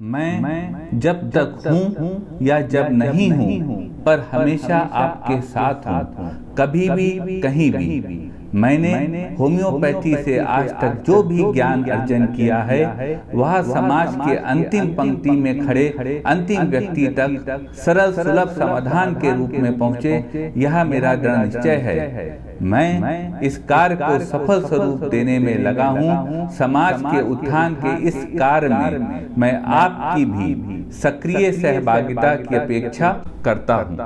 मैं जब तक हूँ या जब नहीं हूँ, पर हमेशा आपके साथ हूँ, कभी भी कहीं भी। मैंने होम्योपैथी से आज तक जो भी ज्ञान अर्जन किया है, वह समाज के अंतिम पंक्ति में खड़े अंतिम व्यक्ति तक सरल सुलभ समाधान के रूप में पहुँचे, यह मेरा दृढ़ निश्चय है। मैं इस कार्य को सफल स्वरूप देने में लगा हूँ। समाज के उत्थान के इस कार्य में मैं आपकी भी सक्रिय सहभागिता की अपेक्षा करता हूँ।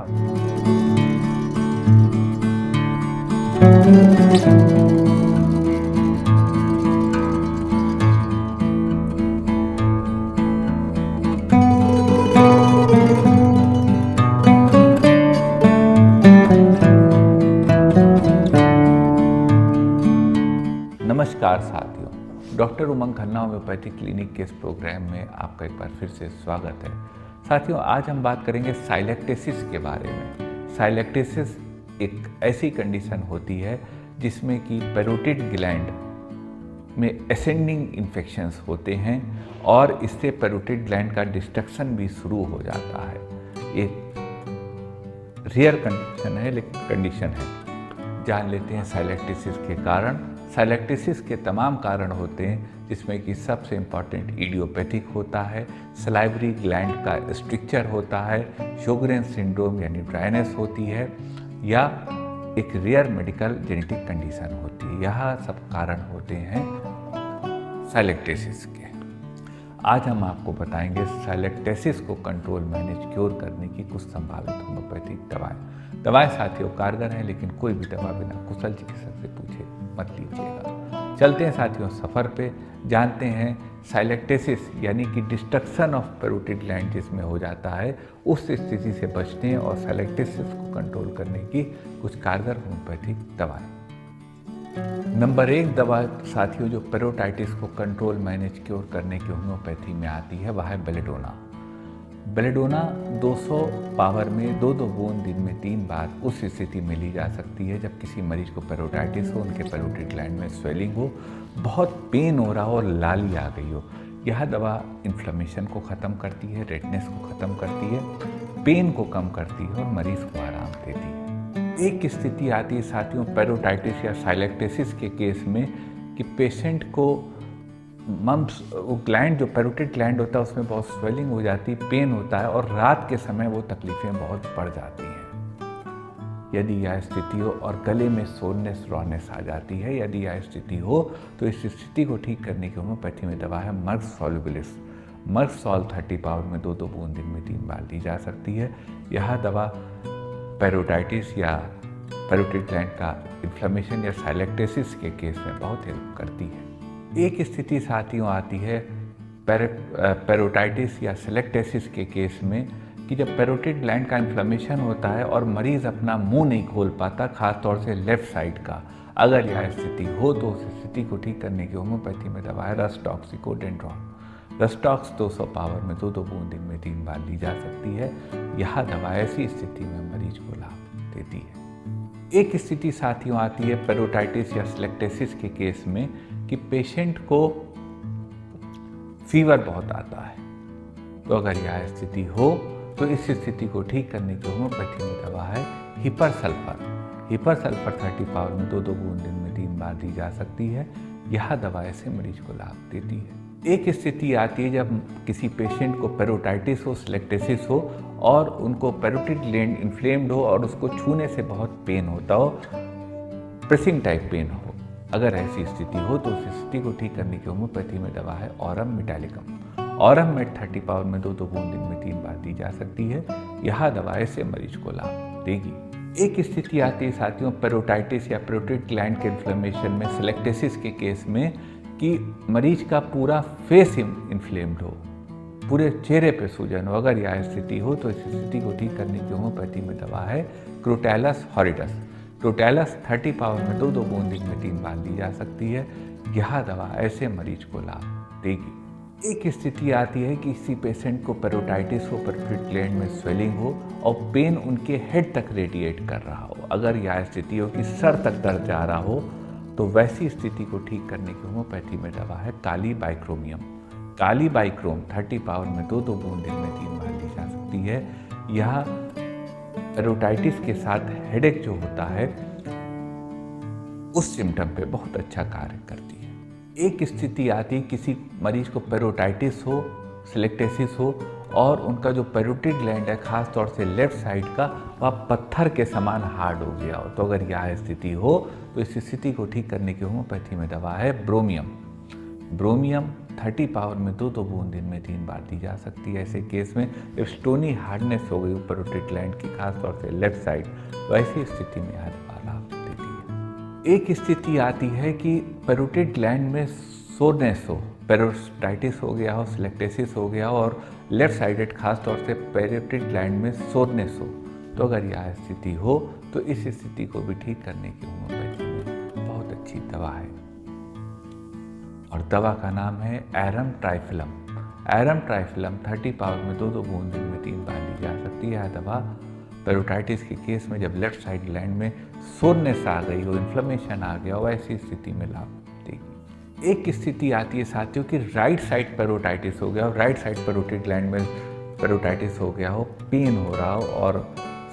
नमस्कार साथियों, डॉक्टर उमंग खन्ना होम्योपैथी क्लिनिक के इस प्रोग्राम में आपका एक बार फिर से स्वागत है। साथियों, आज हम बात करेंगे साइलेक्टेसिस के बारे में। साइलेक्टेसिस एक ऐसी कंडीशन होती है जिसमें कि पैरोटिड ग्लैंड में असेंडिंग इन्फेक्शंस होते हैं और इससे पैरोटिड ग्लैंड का डिस्ट्रक्शन भी शुरू हो जाता है। एक रेयर कंडीशन है, लेकिन कंडीशन है। जान लेते हैं साइलेक्टेसिस के कारण। साइलेक्टेसिस के तमाम कारण होते हैं, जिसमें कि सबसे इम्पॉर्टेंट इडियोपैथिक होता है, सलाइवरी ग्लैंड का स्ट्रक्चर होता है, शोगरेन सिंड्रोम यानी ड्राइनेस होती है, या एक रेयर मेडिकल जेनेटिक कंडीशन होती है। यह सब कारण होते हैं साइलेक्टेसिस के। आज हम आपको बताएंगे साइलेक्टेसिस को कंट्रोल, मैनेज, क्योर करने की कुछ संभावित होम्योपैथिक दवाएं साथियों कारगर हैं, लेकिन कोई भी दवा बिना कुशल चिकित्सक से पूछे मत लीजिएगा। चलते हैं साथियों सफ़र पे, जानते हैं साइलेक्टेसिस यानी कि डिस्ट्रक्शन ऑफ पैरोटिड ग्लैंड जिसमें हो जाता है, उस स्थिति से बचने और साइलेक्टेसिस को कंट्रोल करने की कुछ कारगर होम्योपैथिक दवाएं। नंबर 1 दवा साथियों जो पेरोटाइटिस को कंट्रोल, मैनेज, क्योर करने की होम्योपैथी में आती है, वह है बेलेडोना। बेलेडोना 200 पावर में 2-2 बूंद दिन में 3 बार उस स्थिति में ली जा सकती है जब किसी मरीज को पेरोटाइटिस हो, उनके पैरोटिड ग्लैंड में स्वेलिंग हो, बहुत पेन हो रहा हो और लाली आ गई हो। यह दवा इन्फ्लेमेशन को ख़त्म करती है, रेडनेस को ख़त्म करती है, पेन को कम करती है और मरीज को आराम देती है। एक स्थिति आती है साथियों पेरोटाइटिस या साइलेक्टेसिस के केस में कि पेशेंट को मम्स, वो ग्लैंड जो पैरोटिड ग्लैंड होता है उसमें बहुत स्वेलिंग हो जाती है, पेन होता है और रात के समय वो तकलीफ़ें बहुत बढ़ जाती हैं। यदि यह स्थिति हो और गले में सोरनेस, रॉनेस आ जाती है, यदि यह स्थिति हो तो इस स्थिति को ठीक करने की होम्योपैथी में दवा है मर्स सॉल्युबिलिस। मर्स सॉल 30 पावर में 2-2 बूंद दिन में 3 बार दी जा सकती है। यह दवा पेरोटाइटिस या पैरोटिड ग्लैंड का इन्फ्लेमेशन या साइलेक्टेसिस के केस में बहुत हेल्प करती है। एक स्थिति साथियों आती है पेरोटाइटिस या साइलेक्टेसिस के केस में कि जब पैरोटिड ग्लैंड का इन्फ्लेमेशन होता है और मरीज़ अपना मुंह नहीं खोल पाता, खासतौर से लेफ्ट साइड का। अगर यह स्थिति हो तो उस स्थिति को ठीक करने की होम्योपैथी में दवा है रस्टॉक्सिकोडेंड्रॉन। रस्टॉक्स 200 पावर में 2-2 बूंद दिन में 3 बार ली जा सकती है। यह दवा ऐसी स्थिति में मरीज को लाभ देती है। एक स्थिति साथियों आती है पेरोटाइटिस या साइलेक्टेसिस के केस में कि पेशेंट को फीवर बहुत आता है। तो अगर यह स्थिति हो तो इस स्थिति को ठीक करने की होम्योपैथी में दवा है hepar sulphur. Hepar sulphur 30 power में 2-2 बूंद दिन में 3 बार दी जा सकती है। यह दवा ऐसे मरीज को लाभ देती है। एक स्थिति आती है जब किसी पेशेंट को पेरोटाइटिस हो, साइलेक्टेसिस हो और उनको पैरोटिड ग्लैंड इन्फ्लेम्ड हो और उसको छूने से बहुत पेन होता हो, प्रेसिंग टाइप पेन हो। अगर ऐसी स्थिति हो तो उस स्थिति को ठीक करने की होम्योपैथी में दवा है aurum metallicum. Aurum met 30 power में 2-2 बूंद दिन में 3 बार दी जा सकती है। यह दवा ऐसे मरीज को लाभ देगी। एक स्थिति आती है साथियों पेरोटाइटिस या पैरोटिड ग्लैंड के इन्फ्लेमेशन में साइलेक्टेसिस के केस में कि मरीज का पूरा फेस इन्फ्लेम्ड हो, पूरे चेहरे पे सूजन हो। अगर यह स्थिति हो तो इस स्थिति को ठीक करने की होम्योपैथी में दवा है क्रोटैलस हॉरिडस। क्रोटैलस 30 पावर में 2-2 बूंद दिन में 3 बार दी जा सकती है। यह दवा ऐसे मरीज को लाभ देगी। एक स्थिति आती है कि किसी पेशेंट को पेरोटाइटिस हो, पैरोटिड ग्लैंड में स्वेलिंग हो और पेन उनके हेड तक रेडिएट कर रहा हो। अगर यह स्थिति हो कि सर तक दर्द जा रहा हो तो वैसी स्थिति को ठीक करने की होम्योपैथी में दवा है काली बाइक्रोमियम। काली बाइक्रोम 30 पावर में 2 बूंद दिन में 3 बार ली जा सकती है। यह पेरोटाइटिस के साथ हेडेक जो होता है उस सिम्टम पे बहुत अच्छा कार्य करती है। एक स्थिति आती, किसी मरीज को पेरोटाइटिस हो, सिलेक्टेसिस हो और उनका जो पेरोटिड ग्लैंड है खास तौर से लेफ्ट साइड का वह पत्थर के समान हार्ड हो गया हो। तो अगर यह स्थिति हो तो इस स्थिति को ठीक करने की होम्योपैथी में दवा है ब्रोमियम। ब्रोमियम 30 पावर में 2 बूंद दिन में 3 बार दी जा सकती है। ऐसे केस में जब स्टोनी हार्डनेस हो गई पेरोटिड ग्लैंड की खास तौर से लेफ्ट साइड, वैसी स्थिति में यह दवा लाभ देती है। एक स्थिति आती है कि पेरोटिड ग्लैंड में सोरनेस हो, पेरोटाइटिस हो गया हो, सिलेक्टेसिस हो गया हो और लेफ्ट साइडेड खास तौर से पेरोटिड ग्लैंड में सोरनेस हो। तो अगर यह स्थिति हो तो इस स्थिति को भी ठीक करने की होम्योपैथी में बहुत अच्छी दवा है और दवा का नाम है एरम ट्राइफिलम। एरम ट्राइफिलम 30 पावर में 2 बूंद दिन में 3 बार ली जा सकती है। यह दवा पेरोटाइटिस के केस में जब लेफ्ट साइड ग्लैंड में सोरनेस आ गई हो, इन्फ्लेमेशन आ गया हो, ऐसी स्थिति में लाभ देगी। एक स्थिति आती है साथियों कि राइट साइड पेरोटाइटिस हो गया हो, राइट साइड पेरोटिड ग्लैंड में पेरोटाइटिस हो गया हो, पेन हो रहा हो और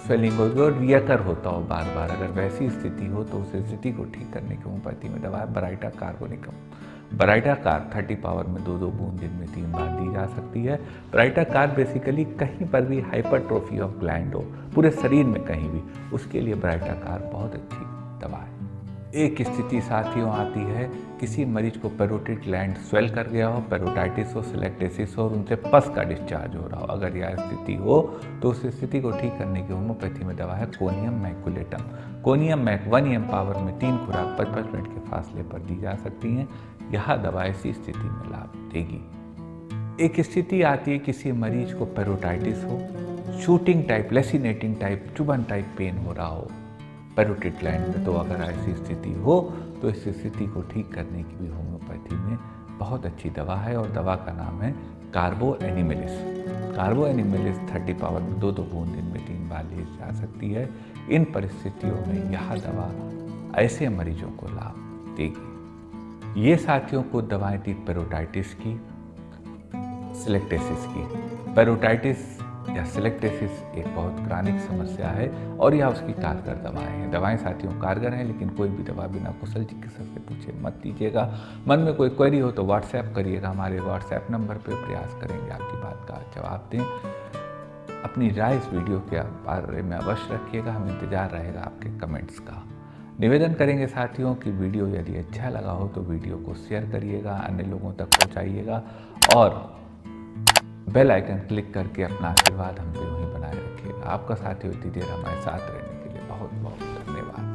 स्वेलिंग हो गई और रियकर होता हो बार बार। अगर वैसी स्थिति हो तो उस स्थिति को ठीक करने की होम्योपैथी में दवा है Baryta carbonicum. Baryta car 30 power में 2 बूंद दिन में 3 बार दी जा सकती है। बराइटा कार बेसिकली कहीं पर भी हाइपरट्रोफी ऑफ ग्लैंड हो, पूरे शरीर में कहीं भी, उसके लिए बराइटा कार बहुत अच्छी दवा है। एक स्थिति साथियों आती है, किसी मरीज को पेरोटिड ग्लैंड स्वेल कर गया हो, पेरोटाइटिस हो, सिलेक्टेसिस हो और उनसे पस का डिस्चार्ज हो रहा हो। अगर यह स्थिति हो तो उस स्थिति को ठीक करने की होम्योपैथी में दवा है conium maculatum. Conium mac 1 M power में 3 खुराक 55 मिनट के फासले पर दी जा सकती हैं। यह दवा ऐसी स्थिति में लाभ देगी। एक स्थिति आती है, किसी मरीज को पेरोटाइटिस हो, शूटिंग टाइप, लेसिनेटिंग टाइप, चुभन टाइप पेन हो रहा हो पेरोटिड ग्लैंड में, तो अगर ऐसी स्थिति हो तो इस स्थिति को ठीक करने की भी होम्योपैथी में बहुत अच्छी दवा है और दवा का नाम है कार्बो एनिमिलिस। कार्बो एनिमिलिस 30 पावर में 2 बूंद दिन में 3 बार ली जा सकती है। इन परिस्थितियों में यह दवा ऐसे मरीजों को लाभ देगी। ये साथियों को दवाएं थी पेरोटाइटिस की, सिलेक्टेसिस की। पेरोटाइटिस या सिलेक्टेसिस एक बहुत क्रॉनिक समस्या है और यह उसकी कारगर दवाएं हैं। दवाएं साथियों कारगर हैं, लेकिन कोई भी दवा बिना कुशल चिकित्सक से पूछे मत दीजिएगा। मन में कोई क्वेरी हो तो व्हाट्सएप करिएगा, हमारे व्हाट्सएप नंबर पर प्रयास करेंगे आपकी बात का जवाब दें। अपनी राय इस वीडियो के बारे में अवश्य रखिएगा, हमें इंतजार रहेगा आपके कमेंट्स का। निवेदन करेंगे साथियों कि वीडियो यदि अच्छा लगा हो तो वीडियो को शेयर करिएगा, अन्य लोगों तक पहुँचाइएगा और बेल आइकन क्लिक करके अपना आशीर्वाद हम पे वहीं बनाए रखिएगा। आपका साथियों इतनी देर हमारे साथ रहने के लिए बहुत बहुत धन्यवाद।